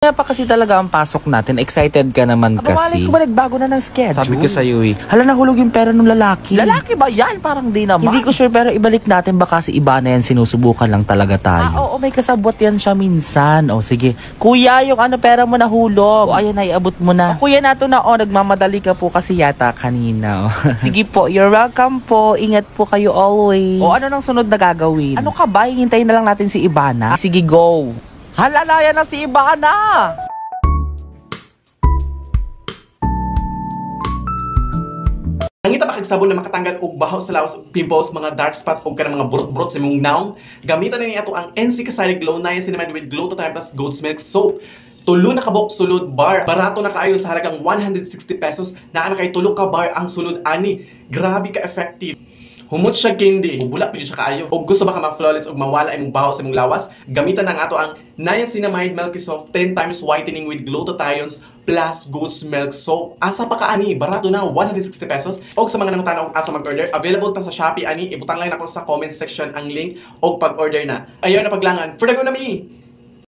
Kaya pa kasi talaga ang pasok natin. Excited ka naman kasi. Malay ko ba nagbago na ng schedule? Sabi ko sa'yo eh. Hala, nahulog yung pera ng lalaki. Lalaki ba yan? Parang di naman. Hindi ko sure, pero ibalik natin, baka si iba na yan, sinusubukan lang talaga tayo. Oo, may kasabot yan siya minsan. O sige, kuya, yung pera mo nahulog. O ayan na, iabot mo na. Kuya, nato na nagmamadali ka po kasi yata kanina. Sige po, you're welcome po. Ingat po kayo always. O ano nang sunod na gagawin? Ano ka ba? Hintayin na lang natin si Ivana. Sige, go. Halalaya na si Ivana! Nangita makigsabon na makatanggal og bahaw sa lawas og pimples, mga dark spot og kanang mga burot-burot sa imong naong. Gamitan na niya ato ang NC Kasari Glow Niacinamide with Glow to Time plus Goat's Milk Soap. Tulo na kabok sulod bar. Barato na kaayo sa halagang 160 pesos. Naa na kay tulo ka bar ang sulod ani. Grabe ka effective. Humot siya kindi, bula pwede siya kaayo. O gusto ba ka ma-flawless o mawala imong bahaw sa imong lawas? Gamitan na nga ato ang Niacinamide Milky Soft 10 times whitening with glutathione plus Goat's Milk Soap. Asa pa ka ani? Barato na, 160 pesos. O sa mga nangutana og asa mag-order, available ta sa Shopee ani. Ibutang lang nako sa comment section ang link og pag-order na. Ayaw na paglangan. For the go na mi!